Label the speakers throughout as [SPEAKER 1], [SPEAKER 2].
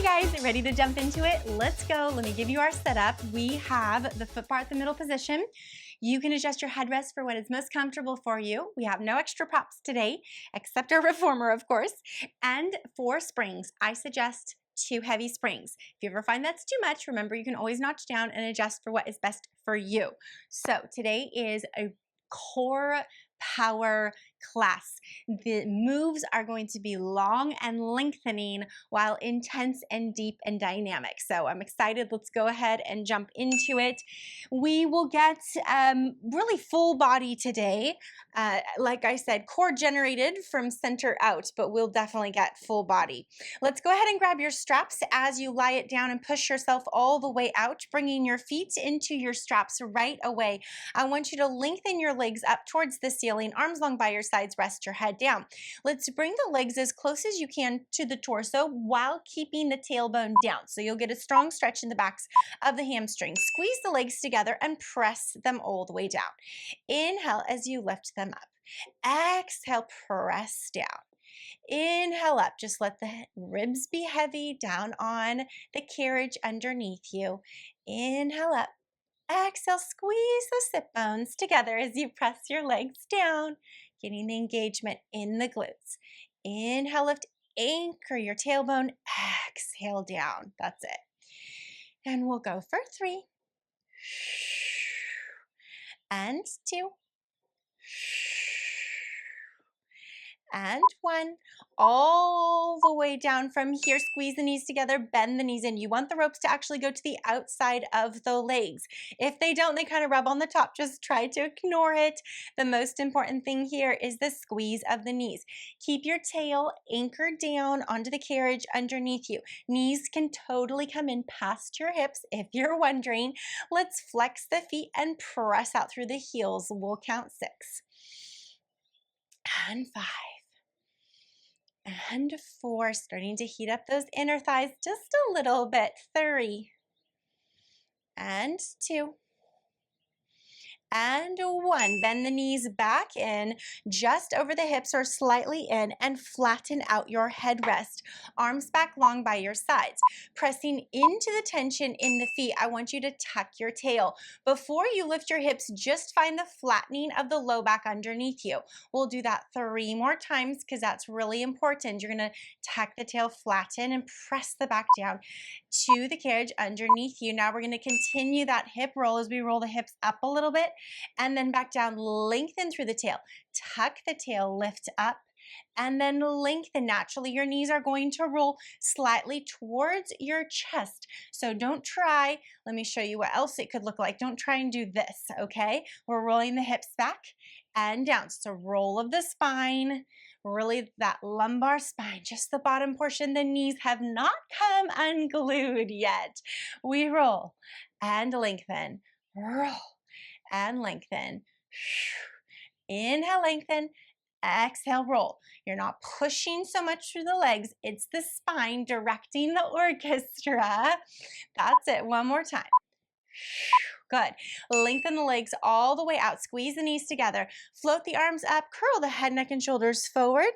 [SPEAKER 1] guys, ready to jump into it? Let's go. Let me give you our setup. We have the foot bar at the middle position. You can adjust your headrest for what is most comfortable for you. We have no extra props today, except our reformer, of course. And 4 springs. I suggest 2 heavy springs. If you ever find that's too much, remember you can always notch down and adjust for what is best for you. So today is a core power class. The moves are going to be long and lengthening while intense and deep and dynamic. So I'm excited. Let's go ahead and jump into it. We will get really full body today. Like I said, core generated from center out, but we'll definitely get full body. Let's go ahead and grab your straps as you lie it down and push yourself all the way out, bringing your feet into your straps right away. I want you to lengthen your legs up towards the ceiling, arms long by your sides, rest your head down. Let's bring the legs as close as you can to the torso while keeping the tailbone down. So you'll get a strong stretch in the backs of the hamstrings. Squeeze the legs together and press them all the way down. Inhale as you lift them up. Exhale, press down. Inhale up, just let the ribs be heavy down on the carriage underneath you. Inhale up. Exhale, squeeze the sit bones together as you press your legs down, getting the engagement in the glutes. Inhale, lift, anchor your tailbone. Exhale down. That's it. And we'll go for 3 and 2 and 1, all the way down from here. Squeeze the knees together, bend the knees in. You want the ropes to actually go to the outside of the legs. If they don't, they kind of rub on the top. Just try to ignore it. The most important thing here is the squeeze of the knees. Keep your tail anchored down onto the carriage underneath you. Knees can totally come in past your hips if you're wondering. Let's flex the feet and press out through the heels. We'll count 6 and 5 and 4, starting to heat up those inner thighs just a little bit. 3 and 2 and 1. Bend the knees back in, just over the hips or slightly in, and flatten out your headrest. Arms back long by your sides. Pressing into the tension in the feet, I want you to tuck your tail. Before you lift your hips, just find the flattening of the low back underneath you. We'll do that 3 more times because that's really important. You're going to tuck the tail, flatten, and press the back down to the carriage underneath you. Now we're going to continue that hip roll as we roll the hips up a little bit and then back down. Lengthen through the tail. Tuck the tail, lift up, and then lengthen. Naturally, your knees are going to roll slightly towards your chest. So don't try. Let me show you what else it could look like. Don't try and do this, okay? We're rolling the hips back and down. So roll of the spine. Really that lumbar spine, just the bottom portion. The knees have not come unglued yet. We roll and lengthen, roll and lengthen. Inhale, lengthen. Exhale, roll. You're not pushing so much through the legs. It's the spine directing the orchestra. That's it. One more time. Good. Lengthen the legs all the way out. Squeeze the knees together. Float the arms up. Curl the head, neck, and shoulders forward.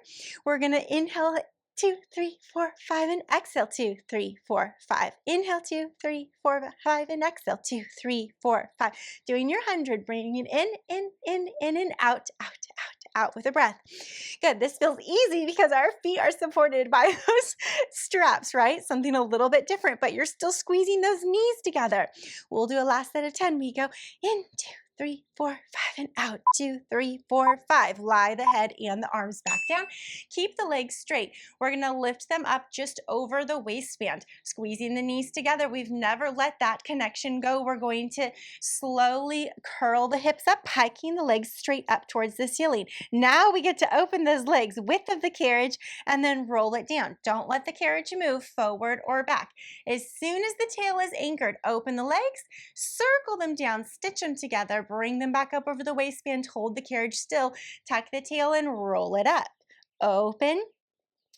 [SPEAKER 1] We're going to inhale 2, 3, 4, 5, and exhale 2, 3, 4, 5. Inhale 2, 3, 4, 5, and exhale 2, 3, 4, 5. Doing your 100, bringing it in, and out, out with a breath. Good. This feels easy because our feet are supported by those straps, right? Something a little bit different, but you're still squeezing those knees together. We'll do a last set of 10. We go in, 2, 3, 4, 5, and out. 2, 3, 4, 5. Lie the head and the arms back down. Keep the legs straight. We're going to lift them up just over the waistband, squeezing the knees together. We've never let that connection go. We're going to slowly curl the hips up, hiking the legs straight up towards the ceiling. Now we get to open those legs, width of the carriage, and then roll it down. Don't let the carriage move forward or back. As soon as the tail is anchored, open the legs, circle them down, stitch them together, bring them back up over the waistband, hold the carriage still, tuck the tail and roll it up. Open,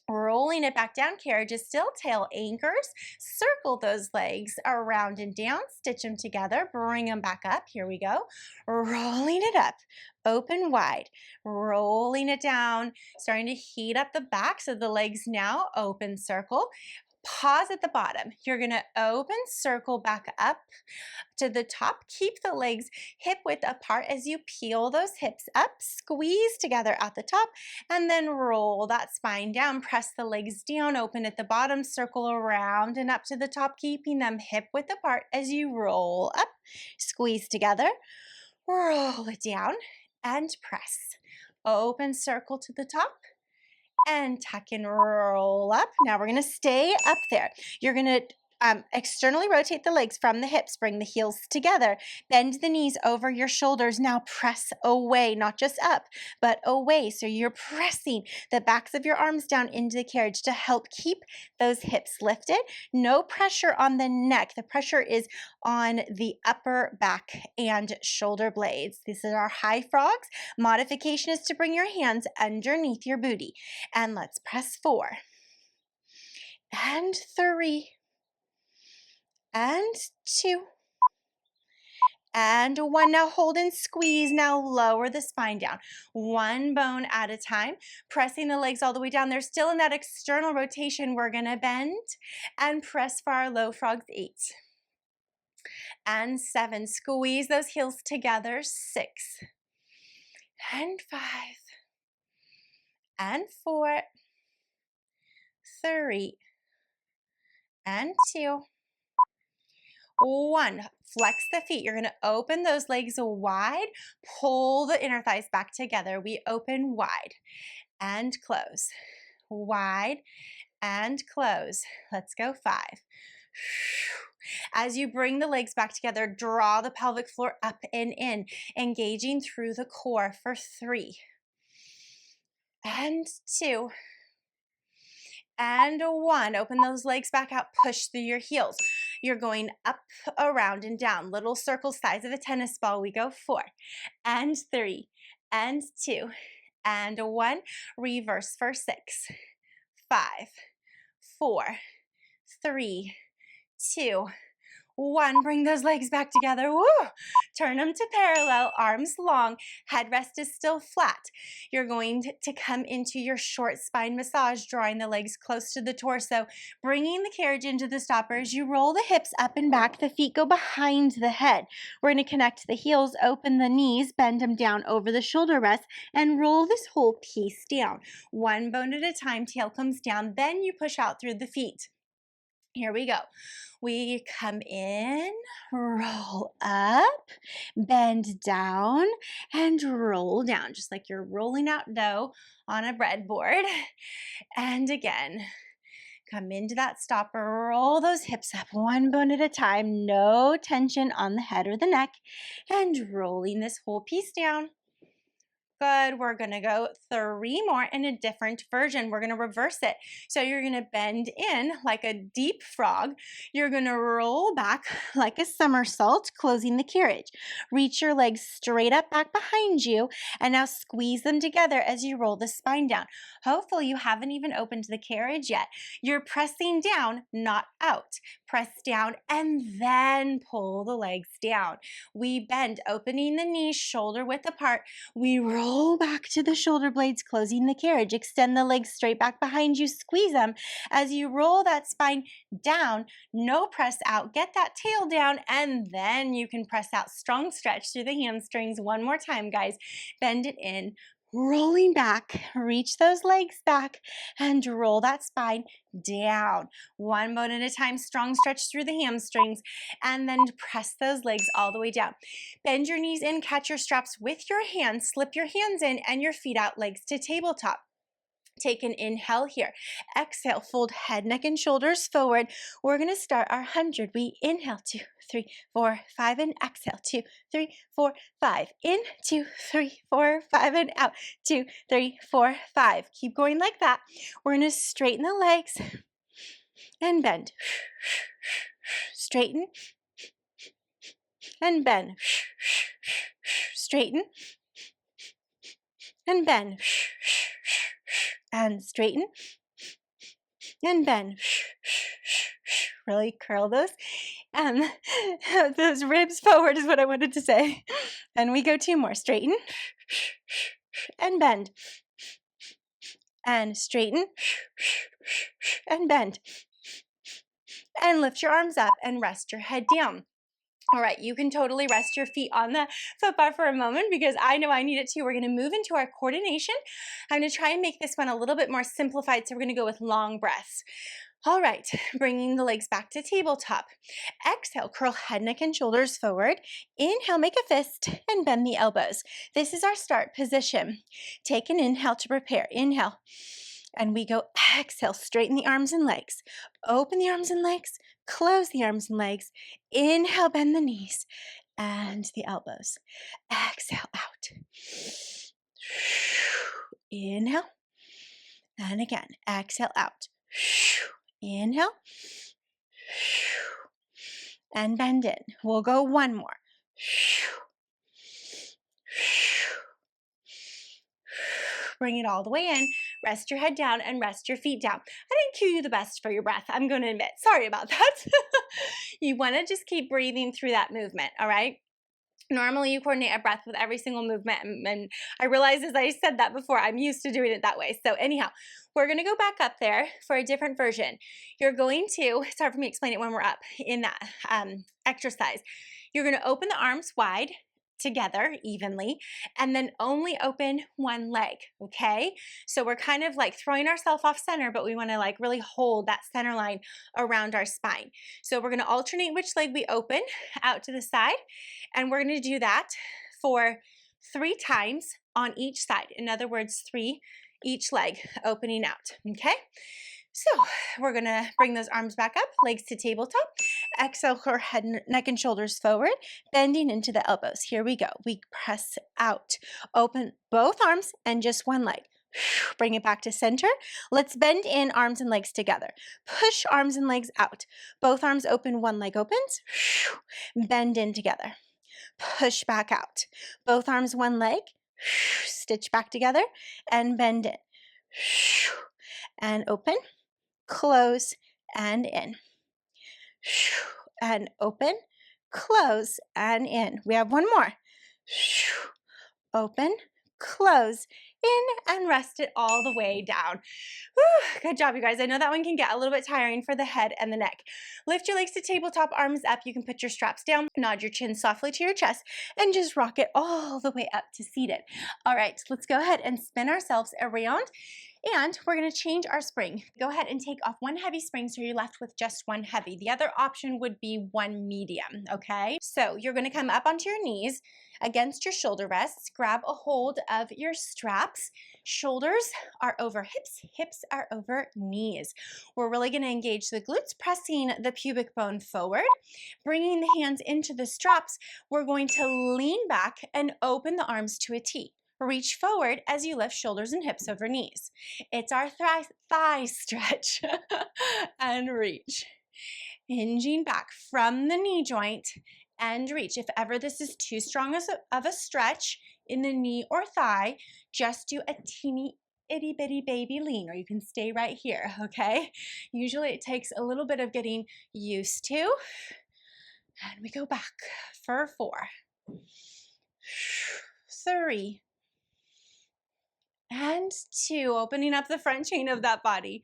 [SPEAKER 1] rolling it back down, carriage is still, tail anchors, circle those legs around and down, stitch them together, bring them back up, here we go, rolling it up, open wide, rolling it down, starting to heat up the backs of the legs now, open circle, Pause at the bottom. You're gonna open, circle back up to the top. Keep the legs hip width apart as you peel those hips up, squeeze together at the top, and then roll that spine down. Press the legs down, open at the bottom, circle around and up to the top, keeping them hip width apart as you roll up, squeeze together, roll it down, and press. Open, circle to the top, and tuck and roll up. Now we're gonna stay up there. You're gonna externally rotate the legs from the hips, bring the heels together, bend the knees over your shoulders. Now press away, not just up, but away. So you're pressing the backs of your arms down into the carriage to help keep those hips lifted. No pressure on the neck. The pressure is on the upper back and shoulder blades. This is our high frogs. Modification is to bring your hands underneath your booty. And let's press 4 and 3 and 2 and 1. Now hold and squeeze. Now lower the spine down, one bone at a time, pressing the legs all the way down. They're still in that external rotation. We're gonna bend and press for our low frogs. 8 and 7. Squeeze those heels together. 6 and 5 and 4, 3 and 2, 1. Flex the feet. You're going to open those legs wide. Pull the inner thighs back together. We open wide and close. Wide and close. Let's go. 5. As you bring the legs back together, draw the pelvic floor up and in, engaging through the core for 3 and 2 and 1. Open those legs back out. Push through your heels. You're going up, around, and down. Little circles size of a tennis ball. We go 4 and 3 and 2 and 1. Reverse for 6, 5, 4, 3, 2, 1. Bring those legs back together. Woo! Turn them to parallel, arms long, headrest is still flat. You're going to come into your short spine massage, drawing the legs close to the torso, bringing the carriage into the stopper. As you roll the hips up and back, the feet go behind the head. We're going to connect the heels, open the knees, bend them down over the shoulder rest, and roll this whole piece down. One bone at a time, tail comes down, then you push out through the feet. Here we go. We come in, roll up, bend down, and roll down, just like you're rolling out dough on a breadboard. And again, come into that stopper, roll those hips up one bone at a time, no tension on the head or the neck, and rolling this whole piece down. Good. We're going to go 3 more in a different version. We're going to reverse it. So you're going to bend in like a deep frog. You're going to roll back like a somersault, closing the carriage. Reach your legs straight up back behind you, and now squeeze them together as you roll the spine down. Hopefully you haven't even opened the carriage yet. You're pressing down, not out. Press down and then pull the legs down. We bend, opening the knees, shoulder width apart. We roll back to the shoulder blades, closing the carriage. Extend the legs straight back behind you. Squeeze them. As you roll that spine down, no press out. Get that tail down, and then you can press out. Strong stretch through the hamstrings. One more time, guys. Bend it in. Rolling back, reach those legs back, and roll that spine down. One bone at a time, strong stretch through the hamstrings, and then press those legs all the way down. Bend your knees in, catch your straps with your hands, slip your hands in, and your feet out, legs to tabletop. Take an inhale here. Exhale, fold head, neck, and shoulders forward. We're going to start our 100. We inhale, 2, 3, 4, 5, and exhale, 2, 3, 4, 5. In, 2, 3, 4, 5, and out, 2, 3, 4, 5. Keep going like that. We're going to straighten the legs and bend. Straighten and bend. Straighten and bend. And straighten and bend. Really curl those those ribs forward is what I wanted to say. And we go 2 more. Straighten and bend. And straighten and bend. and lift your arms up and rest your head down. All right, you can totally rest your feet on the foot bar for a moment because I know I need it too. We're gonna move into our coordination. I'm gonna try and make this one a little bit more simplified, so we're gonna go with long breaths. All right, bringing the legs back to tabletop. Exhale, curl head, neck, and shoulders forward. Inhale, make a fist and bend the elbows. This is our start position. Take an inhale to prepare. Inhale. And we go exhale, straighten the arms and legs. Open the arms and legs, close the arms and legs. Inhale, bend the knees and the elbows. Exhale out. Inhale. And again, exhale out. Inhale. And bend in. We'll go one more. Bring it all the way in. Rest your head down and rest your feet down. I didn't cue you the best for your breath, I'm going to admit. Sorry about that. You want to just keep breathing through that movement, all right? Normally, you coordinate a breath with every single movement, and I realize as I said that before, I'm used to doing it that way. So anyhow, we're going to go back up there for a different version. You're going to, it's hard for me to explain it when we're up in that exercise. You're going to open the arms wide together evenly and then only open one leg, okay? So we're kind of like throwing ourselves off center, but we want to like really hold that center line around our spine. So we're going to alternate which leg we open out to the side, and we're going to do that for 3 times on each side. In other words, 3 each leg opening out, okay? So we're gonna bring those arms back up, legs to tabletop. Exhale, curl head, neck, and shoulders forward, bending into the elbows. Here we go. We press out. Open both arms and just one leg. Bring it back to center. Let's bend in arms and legs together. Push arms and legs out. Both arms open, one leg opens. Bend in together. Push back out. Both arms, one leg. Stitch back together and bend in. And open. Close and in. And open, close and in. We have one more. Open, close, in, and rest it all the way down. Whew, good job, you guys. I know that one can get a little bit tiring for the head and the neck. Lift your legs to tabletop, arms up. You can put your straps down, nod your chin softly to your chest, and just rock it all the way up to seated. All right, let's go ahead and spin ourselves around. And we're going to change our spring. Go ahead and take off one heavy spring so you're left with just one heavy. The other option would be one medium, okay? So you're going to come up onto your knees against your shoulder rests. Grab a hold of your straps. Shoulders are over hips, hips are over knees. We're really going to engage the glutes, pressing the pubic bone forward. Bringing the hands into the straps, we're going to lean back and open the arms to a T. Reach forward as you lift shoulders and hips over knees. It's our thigh stretch. And reach. Hinging back from the knee joint and reach. If ever this is too strong of a stretch in the knee or thigh, just do a teeny itty bitty baby lean, or you can stay right here, okay? Usually it takes a little bit of getting used to. And we go back for 4, 3, and 2, opening up the front chain of that body,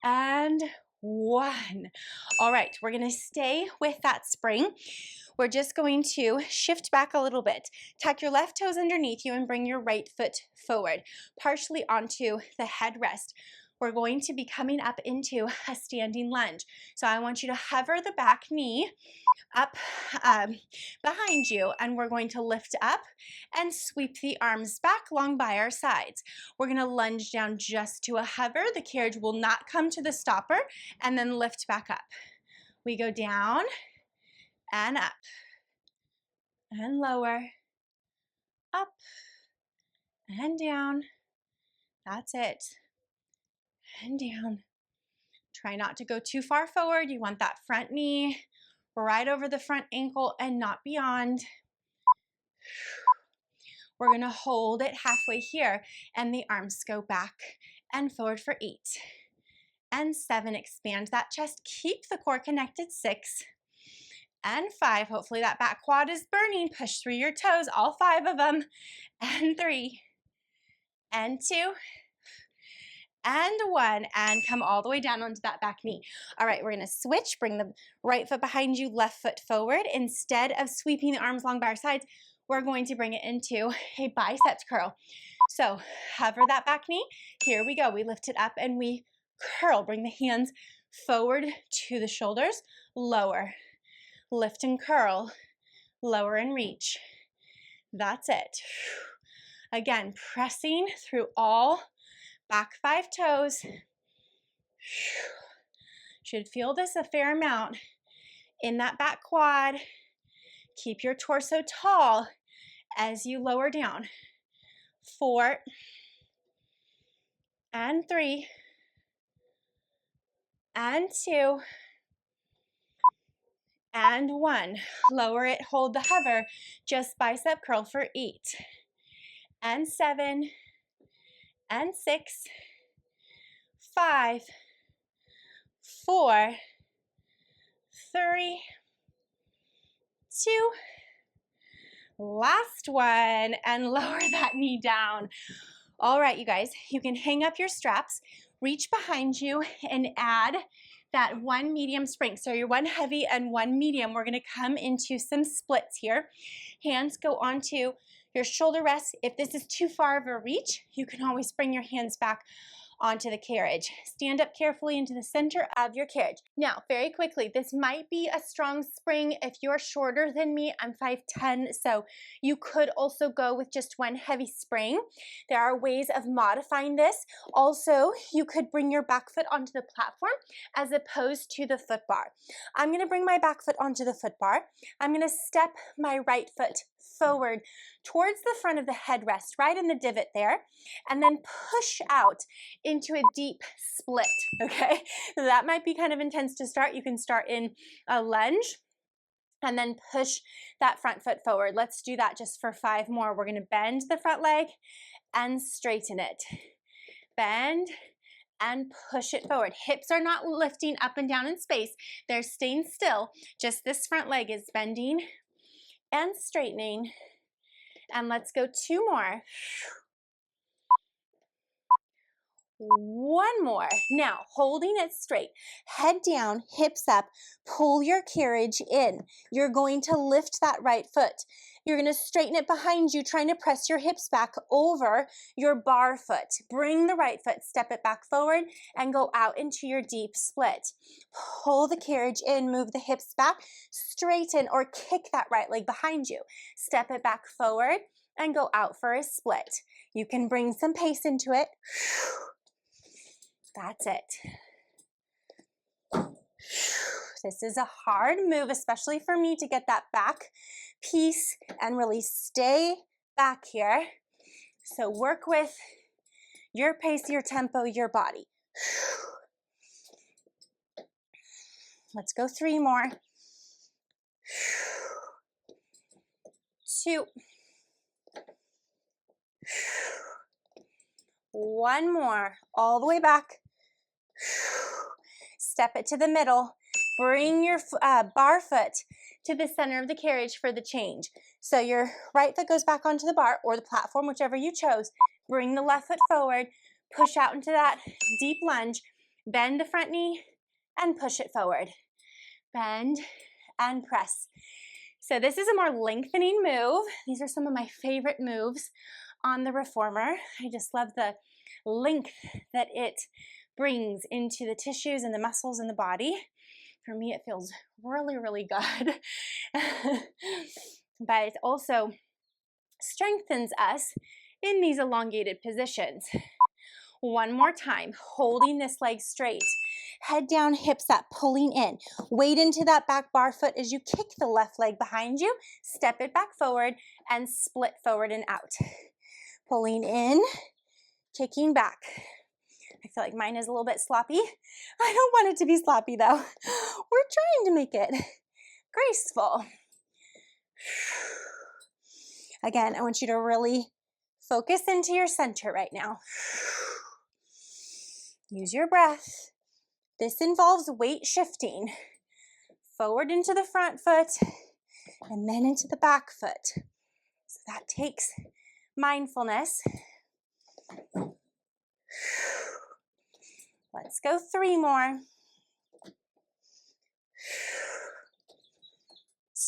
[SPEAKER 1] and 1. All right, we're gonna stay with that spring. We're just going to shift back a little bit. Tuck your left toes underneath you and bring your right foot forward, partially onto the headrest. We're going to be coming up into a standing lunge. So I want you to hover the back knee up behind you, and we're going to lift up and sweep the arms back long by our sides. We're going to lunge down just to a hover. The carriage will not come to the stopper, and then lift back up. We go down and up and lower, up and down. That's it. And down. Try not to go too far forward. You want that front knee right over the front ankle and not beyond. We're going to hold it halfway here, and the arms go back and forward for 8 and 7. Expand that chest. Keep the core connected. 6 and 5. Hopefully that back quad is burning. Push through your toes, all 5 of them. And 3 and 2 and one, and come all the way down onto that back knee. All right, we're gonna switch, bring the right foot behind you, left foot forward. Instead of sweeping the arms along by our sides, we're going to bring it into a biceps curl. So hover that back knee. Here we go. We lift it up and we curl. Bring the hands forward to the shoulders, lower, lift and curl, lower and reach. That's it. Again, pressing through all back 5 toes. Should feel this a fair amount in that back quad. Keep your torso tall as you lower down. 4 and 3 and 2 and 1. Lower it, hold the hover. Just bicep curl for 8 and 7 and 6, 5, 4, 3, 2, last one, and lower that knee down. All right, you guys, you can hang up your straps, reach behind you, and add that one medium spring. So your one heavy and one medium. We're gonna come into some splits here. Hands go onto your shoulder rests. If this is too far of a reach, you can always bring your hands back onto the carriage. Stand up carefully into the center of your carriage. Now, very quickly, this might be a strong spring. If you're shorter than me, I'm 5'10", so you could also go with just one heavy spring. There are ways of modifying this. Also, you could bring your back foot onto the platform as opposed to the foot bar. I'm gonna bring my back foot onto the foot bar. I'm gonna step my right foot forward towards the front of the headrest, right in the divot there, and then push out into a deep split, okay? So that might be kind of intense to start. You can start in a lunge and then push that front foot forward. Let's do that just for 5 more. We're gonna bend the front leg and straighten it. Bend and push it forward. Hips are not lifting up and down in space. They're staying still. Just this front leg is bending and straightening. And let's go 2 more. One more. Now, holding it straight, head down, hips up, pull your carriage in. You're going to lift that right foot. You're going to straighten it behind you, trying to press your hips back over your bar foot. Bring the right foot, step it back forward, and go out into your deep split. Pull the carriage in, move the hips back, straighten or kick that right leg behind you. Step it back forward and go out for a split. You can bring some pace into it. That's it. This is a hard move, especially for me to get that back piece and really stay back here. So work with your pace, your tempo, your body. Let's go 3 more. 2. 1 more, all the way back. Step it to the middle. Bring your bar foot to the center of the carriage for the change. So your right foot goes back onto the bar or the platform, whichever you chose. Bring the left foot forward, push out into that deep lunge, bend the front knee and push it forward. Bend and press. So this is a more lengthening move. These are some of my favorite moves on the reformer. I just love the length that it brings into the tissues and the muscles in the body. For me, it feels really, really good. But it also strengthens us in these elongated positions. 1 more time, holding this leg straight. Head down, hips up, pulling in. Weight into that back bar foot as you kick the left leg behind you. Step it back forward and split forward and out. Pulling in, kicking back. I feel like mine is a little bit sloppy. I don't want it to be sloppy though. We're trying to make it graceful. Again, I want you to really focus into your center right now. Use your breath. This involves weight shifting forward into the front foot and then into the back foot. So that takes mindfulness. Let's go 3 more.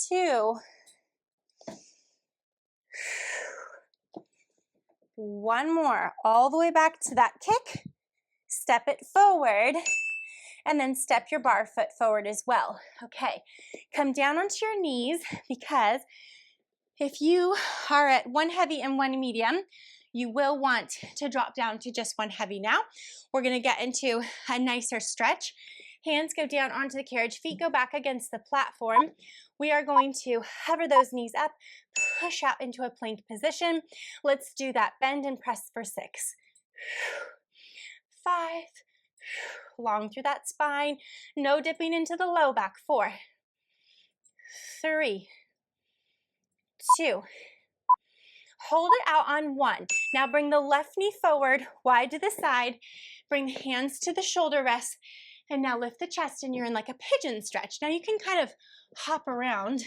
[SPEAKER 1] 2. 1 more, all the way back to that kick. Step it forward, and then step your bar foot forward as well. Okay, come down onto your knees, because if you are at 1 heavy and 1 medium, you will want to drop down to just 1 heavy now. We're gonna get into a nicer stretch. Hands go down onto the carriage, feet go back against the platform. We are going to hover those knees up, push out into a plank position. Let's do that. Bend and press for 6. 5. Long through that spine. No dipping into the low back. 4. 3. 2. Hold it out on 1. Now bring the left knee forward, wide to the side. Bring the hands to the shoulder rest. And now lift the chest, and you're in like a pigeon stretch. Now you can kind of hop around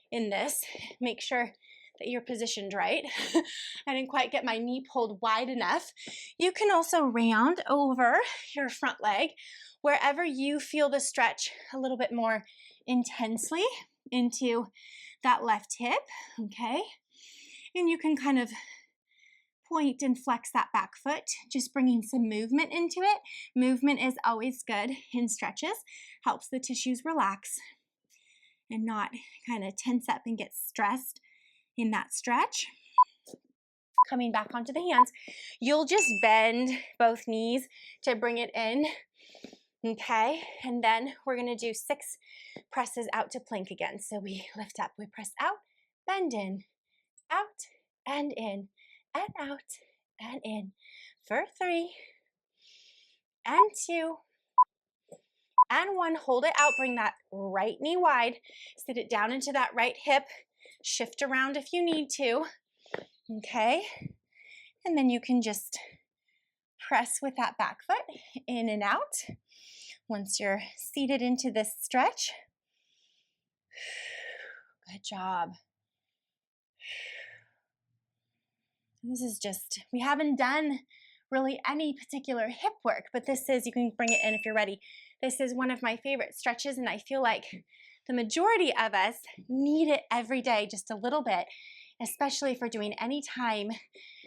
[SPEAKER 1] in this. Make sure that you're positioned right. I didn't quite get my knee pulled wide enough. You can also round over your front leg wherever you feel the stretch a little bit more intensely into that left hip, okay? And you can kind of point and flex that back foot, just bringing some movement into it. Movement is always good in stretches, helps the tissues relax and not kind of tense up and get stressed in that stretch. Coming back onto the hands, you'll just bend both knees to bring it in, okay? And then we're gonna do 6 presses out to plank again. So we lift up, we press out, bend in, out, and in, and out, and in, for 3, and 2, and 1. Hold it out, bring that right knee wide, sit it down into that right hip, shift around if you need to, okay? And then you can just press with that back foot in and out. Once you're seated into this stretch, good job. This is just, we haven't done really any particular hip work, but this is, you can bring it in if you're ready. This is one of my favorite stretches, and I feel like the majority of us need it every day, just a little bit, especially if we're doing any time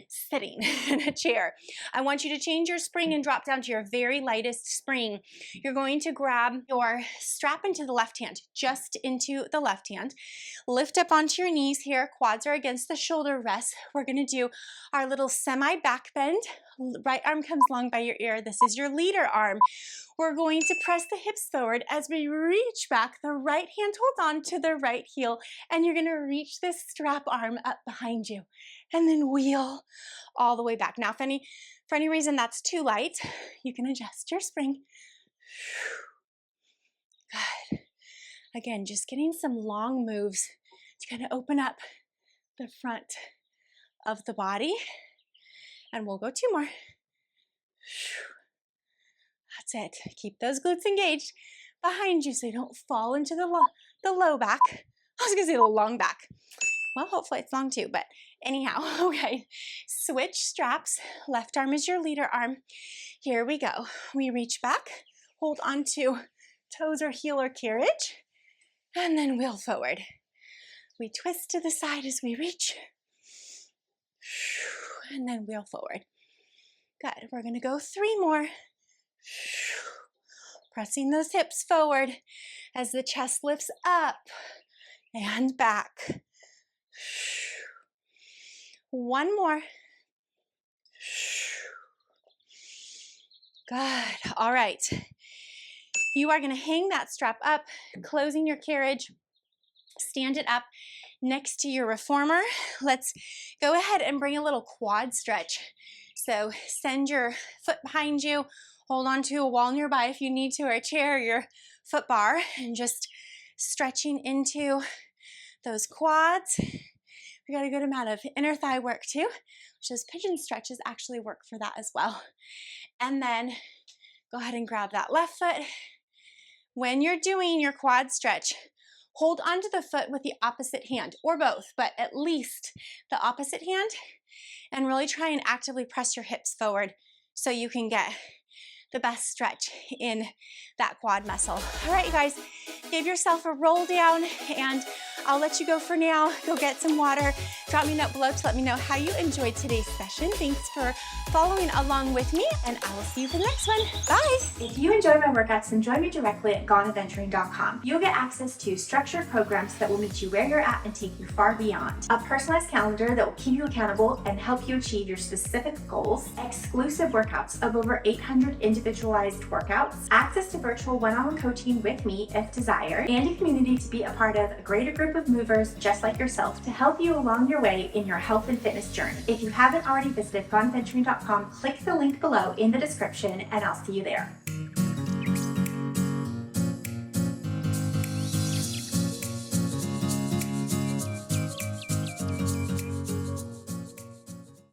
[SPEAKER 1] sitting in a chair. I want you to change your spring and drop down to your very lightest spring. You're going to grab your strap into the left hand, just into the left hand. Lift up onto your knees here. Quads are against the shoulder rest. We're going to do our little semi back bend. Right arm comes long by your ear. This is your leader arm. We're going to press the hips forward as we reach back. The right hand holds on to the right heel, and you're going to reach this strap arm up behind you, and then wheel all the way back. Now, for any reason that's too light, you can adjust your spring. Good. Again, just getting some long moves to kind of open up the front of the body. And we'll go 2 more. That's it. Keep those glutes engaged behind you so you don't fall into the low back. I was gonna say the long back. Well, hopefully it's long too, but anyhow, okay. Switch straps. Left arm is your leader arm. Here we go. We reach back, hold onto toes or heel or carriage, and then wheel forward. We twist to the side as we reach, and then wheel forward. Good. We're gonna go 3 more. Pressing those hips forward as the chest lifts up and back. 1 more. Good. All right. You are going to hang that strap up, closing your carriage. Stand it up next to your reformer. Let's go ahead and bring a little quad stretch. So send your foot behind you. Hold on to a wall nearby if you need to, or a chair, or your foot bar, and just stretching into those quads. We got a good amount of inner thigh work too, which those pigeon stretches actually work for that as well. And then go ahead and grab that left foot. When you're doing your quad stretch, hold onto the foot with the opposite hand, or both, but at least the opposite hand, and really try and actively press your hips forward so you can get the best stretch in that quad muscle. All right, you guys, give yourself a roll down, and I'll let you go for now. Go get some water. Drop me a note below to let me know how you enjoyed today's session. Thanks for following along with me, and I will see you for the next one. Bye. If you enjoy my workouts, then join me directly at goneadventuring.com. You'll get access to structured programs that will meet you where you're at and take you far beyond. A personalized calendar that will keep you accountable and help you achieve your specific goals. Exclusive workouts of over 800 individualized workouts. Access to virtual one-on-one coaching with me if desired. And a community to be a part of a greater group of movers just like yourself to help you along your way in your health and fitness journey. If you haven't already visited goneadventuring.com, click the link below in the description and I'll see you there.